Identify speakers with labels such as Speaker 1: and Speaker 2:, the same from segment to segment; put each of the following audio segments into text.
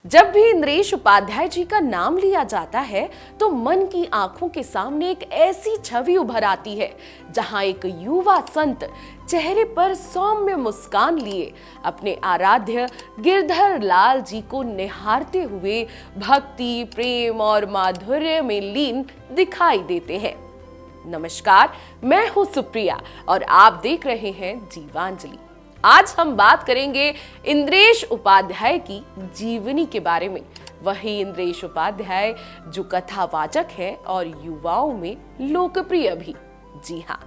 Speaker 1: जब भी इंद्रेश उपाध्याय जी का नाम लिया जाता है तो मन की आंखों के सामने एक ऐसी छवि उभर आती है जहां एक युवा संत चेहरे पर सौम्य मुस्कान लिए अपने आराध्य गिरधर लाल जी को निहारते हुए भक्ति, प्रेम और माधुर्य में लीन दिखाई देते हैं। नमस्कार, मैं हूं सुप्रिया और आप देख रहे हैं जीवांजलि। आज हम बात करेंगे इंद्रेश उपाध्याय की जीवनी के बारे में। वही इंद्रेश उपाध्याय जो कथावाचक है और युवाओं में लोकप्रिय भी। जी हाँ,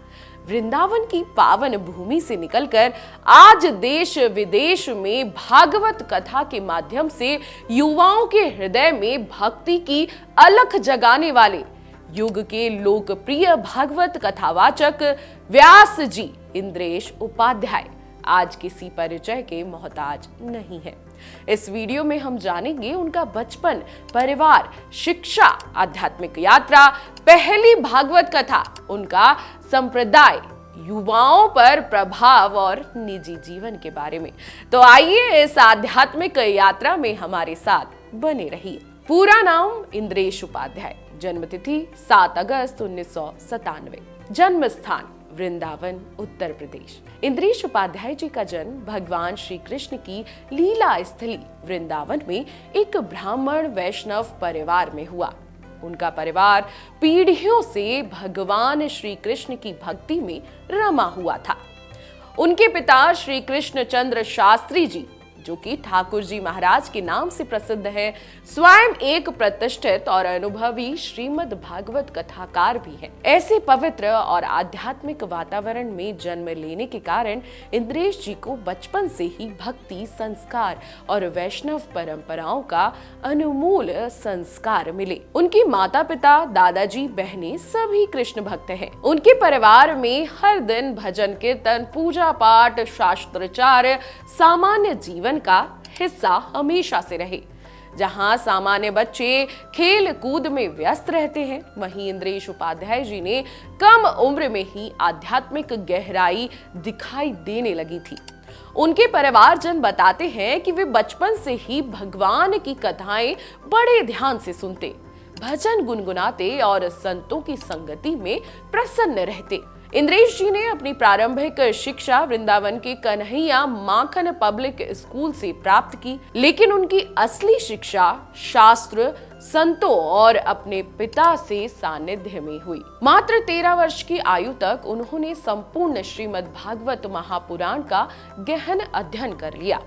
Speaker 1: वृंदावन की पावन भूमि से निकलकर आज देश विदेश में भागवत कथा के माध्यम से युवाओं के हृदय में भक्ति की अलख जगाने वाले युग के लोकप्रिय भागवत कथावाचक व्यास जी इंद्रेश उपाध्याय आज किसी परिचय के मोहताज नहीं है। इस वीडियो में हम जानेंगे उनका बचपन, परिवार, शिक्षा, आध्यात्मिक यात्रा, पहली भागवत कथा, उनका संप्रदाय, युवाओं पर प्रभाव और निजी जीवन के बारे में। तो आइए इस आध्यात्मिक यात्रा में हमारे साथ बने रहिए। पूरा नाम इंद्रेश उपाध्याय, जन्मतिथि 7 अगस्त 1997, जन्म स्थान वृंदावन, उत्तर प्रदेश। इंद्रेश उपाध्याय जी का जन्म भगवान श्री कृष्ण की लीला स्थली वृंदावन में एक ब्राह्मण वैष्णव परिवार में हुआ। उनका परिवार पीढ़ियों से भगवान श्री कृष्ण की भक्ति में रमा हुआ था। उनके पिता श्री कृष्ण चंद्र शास्त्री जी, जो कि ठाकुर जी महाराज के नाम से प्रसिद्ध हैं, स्वयं एक प्रतिष्ठित और अनुभवी श्रीमद् भागवत कथाकार भी हैं। ऐसे पवित्र और आध्यात्मिक वातावरण में जन्म लेने के कारण इंद्रेश जी को बचपन से ही भक्ति, संस्कार और वैष्णव परंपराओं का अनमोल संस्कार मिले। उनकी माता पिता, दादाजी, बहनें सभी कृष्ण भक्त हैं। उनके परिवार में हर दिन भजन कीर्तन, पूजा पाठ, शास्त्राचार्य, सामान्य जीवन का हिस्सा हमेशा से रहे। जहां सामान्य बच्चे खेल कूद में व्यस्त रहते हैं, वहीं इंद्रेश उपाध्याय जी ने कम उम्र में ही आध्यात्मिक गहराई दिखाई देने लगी थी। उनके परिवारजन बताते हैं कि वे बचपन से ही भगवान की कथाएं बड़े ध्यान से सुनते, भजन गुनगुनाते और संतों की संगति में प्रसन्न रहते। इंद्रेश जी ने अपनी प्रारंभिक शिक्षा वृंदावन के कन्हैया माखन पब्लिक स्कूल से प्राप्त की, लेकिन उनकी असली शिक्षा शास्त्र, संतों और अपने पिता से सानिध्य में हुई। मात्र 13 वर्ष की आयु तक उन्होंने संपूर्ण श्रीमद् भागवत महापुराण का गहन अध्ययन कर लिया।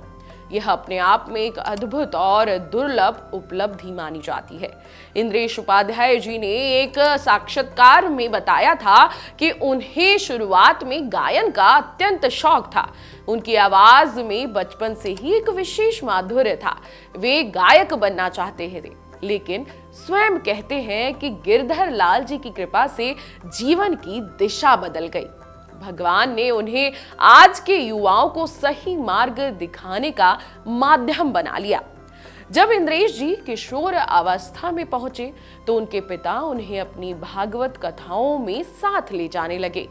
Speaker 1: यह अपने आप में एक अद्भुत और दुर्लभ उपलब्धि मानी जाती है। इंद्रेश उपाध्याय जी ने एक साक्षात्कार में बताया था कि उन्हें शुरुआत में गायन का अत्यंत शौक था। उनकी आवाज में बचपन से ही एक विशेष माधुर्य था। वे गायक बनना चाहते थे, लेकिन स्वयं कहते हैं कि गिरधर लाल जी की कृपा से जीवन की दिशा बदल गई। भगवान ने उन्हें आज के युवाओं को सही मार्ग दिखाने का माध्यम बना लिया। जब इंद्रेश जी किशोर अवस्था में पहुंचे तो उनके पिता उन्हें अपनी भागवत कथाओं में साथ ले जाने लगे।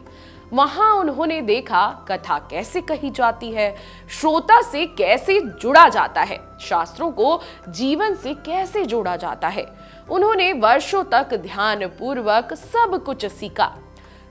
Speaker 1: वहां उन्होंने देखा कथा कैसे कही जाती है, श्रोता से कैसे जुड़ा जाता है, शास्त्रों को जीवन से कैसे जोड़ा जाता है। उन्होंने वर्षों तक ध्यान पूर्वक सब कुछ सीखा।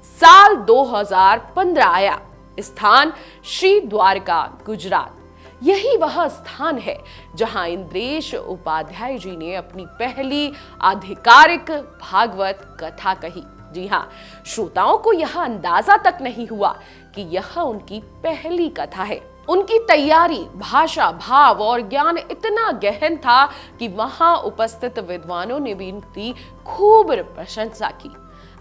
Speaker 1: साल 2015 आया। स्थान श्री द्वारका, गुजरात। यही वह स्थान है जहां इंद्रेश उपाध्याय जी ने अपनी पहली आधिकारिक भागवत कथा कही। जी हाँ, श्रोताओं को यह अंदाजा तक नहीं हुआ कि यह उनकी पहली कथा है। उनकी तैयारी, भाषा, भाव और ज्ञान इतना गहन था कि वहां उपस्थित विद्वानों ने भी इनकी खूब प्रशंसा की।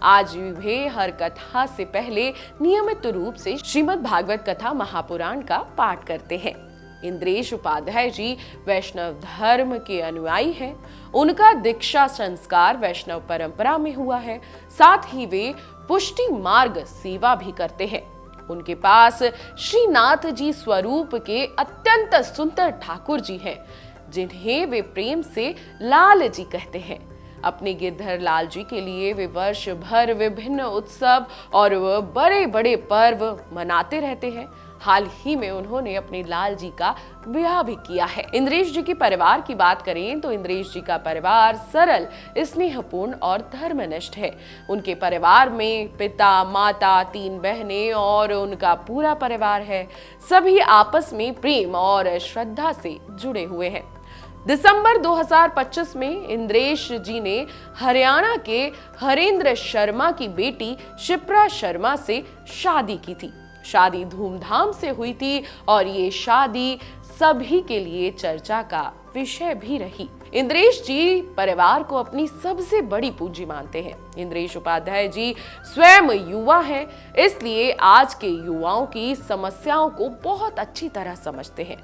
Speaker 1: आज वे हर कथा से पहले नियमित रूप से श्रीमद् भागवत कथा महापुराण का पाठ करते हैं। इंद्रेश उपाध्याय जी वैष्णव धर्म के अनुयायी हैं। उनका दीक्षा संस्कार वैष्णव परंपरा में हुआ है। साथ ही वे पुष्टि मार्ग सेवा भी करते हैं। उनके पास श्रीनाथ जी स्वरूप के अत्यंत सुंदर ठाकुर जी हैं, जिन्हें वे प्रेम से लाल जी कहते हैं। अपने गिरधर लाल जी के लिए वे वर्ष भर विभिन्न उत्सव और बड़े बड़े पर्व मनाते रहते हैं। हाल ही में उन्होंने अपने लाल जी का ब्याह भी किया है। इंद्रेश जी के परिवार की बात करें तो इंद्रेश जी का परिवार सरल, स्नेहपूर्ण और धर्मनिष्ठ है। उनके परिवार में पिता, माता, 3 बहनें और उनका पूरा परिवार है। सभी आपस में प्रेम और श्रद्धा से जुड़े हुए हैं। दिसंबर 2025 में इंद्रेश जी ने हरियाणा के हरेंद्र शर्मा की बेटी शिप्रा शर्मा से शादी की थी। शादी धूमधाम से हुई थी और ये शादी सभी के लिए चर्चा का विषय भी रही। इंद्रेश जी परिवार को अपनी सबसे बड़ी पूंजी मानते हैं। इंद्रेश उपाध्याय जी स्वयं युवा हैं, इसलिए आज के युवाओं की समस्याओं को बहुत अच्छी तरह समझते हैं।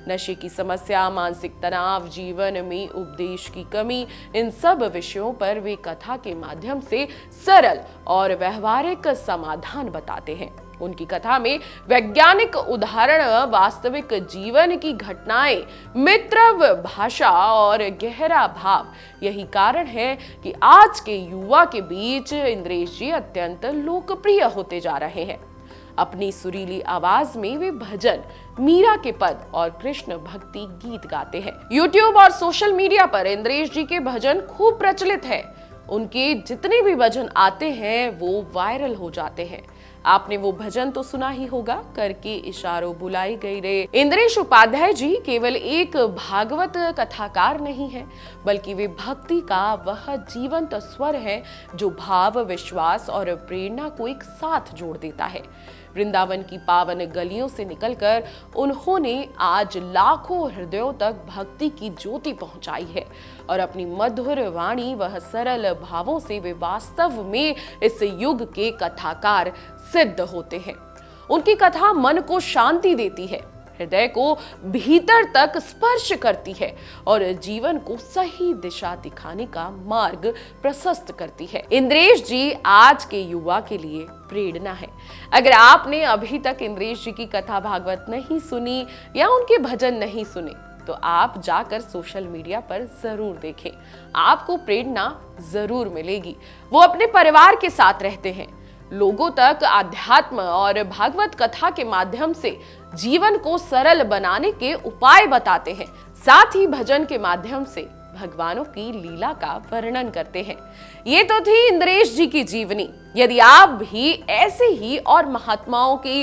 Speaker 1: नशे की समस्या, मानसिक तनाव, जीवन में उपदेश की कमी, इन सब विषयों पर वे कथा के माध्यम से सरल और व्यवहारिक समाधान बताते हैं। उनकी कथा में वैज्ञानिक उदाहरण, वास्तविक जीवन की घटनाएं, मित्रव भाषा और गहरा भाव, यही कारण है कि आज के युवा के बीच इंद्रेश जी अत्यंत लोकप्रिय होते जा रहे हैं। अपनी सुरीली आवाज में वे भजन, मीरा के पद और कृष्ण भक्ति गीत गाते हैं। यूट्यूब और सोशल मीडिया पर इंद्रेश जी के भजन खूब प्रचलित है। उनके जितने भी भजन आते हैं वो वायरल हो जाते हैं। आपने वो भजन तो सुना ही होगा, करके इशारों बुलाई गई रे। इंद्रेश उपाध्याय जी केवल एक भागवत कथाकार नहीं है, बल्कि वे भक्ति का वह जीवंत स्वर है जो भाव, विश्वास और प्रेरणा को एक साथ जोड़ देता है। वृंदावन की पावन गलियों से निकलकर उन्होंने आज लाखों हृदयों तक भक्ति की ज्योति पहुंचाई है और अपनी मधुर वाणी, वह सरल भावों से वे वास्तव में इस युग के कथाकार सिद्ध होते हैं। उनकी कथा मन को शांति देती है, हृदय को भीतर तक स्पर्श करती है और जीवन को सही दिशा दिखाने का मार्ग प्रशस्त करती है। इंद्रेश जी आज के युवा के लिए प्रेरणा है। अगर आपने अभी तक इंद्रेश जी की कथा भागवत नहीं सुनी या उनके भजन नहीं सुने तो आप जाकर सोशल मीडिया पर जरूर देखें, आपको प्रेरणा जरूर मिलेगी। वो अपने परिवार के साथ रहते हैं, लोगों तक आध्यात्म और भागवत कथा के माध्यम से जीवन को सरल बनाने के उपाय बताते हैं। साथ ही भजन के माध्यम से भगवानों की लीला का वर्णन करते हैं। ये तो थी इंद्रेश जी की जीवनी। यदि आप भी ऐसे ही और महात्माओं की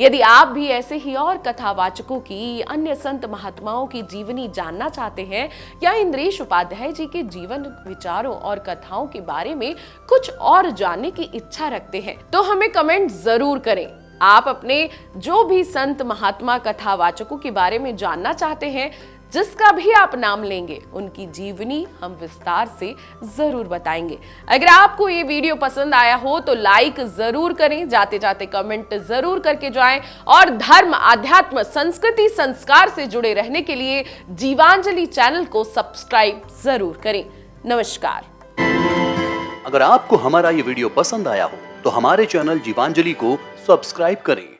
Speaker 1: यदि आप भी ऐसे ही और कथावाचकों की, अन्य संत महात्माओं की जीवनी जानना चाहते हैं या इंद्रेश उपाध्याय जी के जीवन, विचारों और कथाओं के बारे में कुछ और जानने की इच्छा रखते हैं तो हमें कमेंट जरूर करें। आप अपने जो भी संत महात्मा कथावाचकों के बारे में जानना चाहते हैं, जिसका भी आप नाम लेंगे, उनकी जीवनी हम विस्तार से जरूर बताएंगे। अगर आपको ये वीडियो पसंद आया हो तो लाइक जरूर करें, जाते जाते कमेंट जरूर करके जाएं और धर्म, आध्यात्म, संस्कृति, संस्कार से जुड़े रहने के लिए जीवांजलि चैनल को सब्सक्राइब जरूर करें। नमस्कार।
Speaker 2: अगर आपको हमारा ये वीडियो पसंद आया हो तो हमारे चैनल जीवांजलि को सब्सक्राइब करें।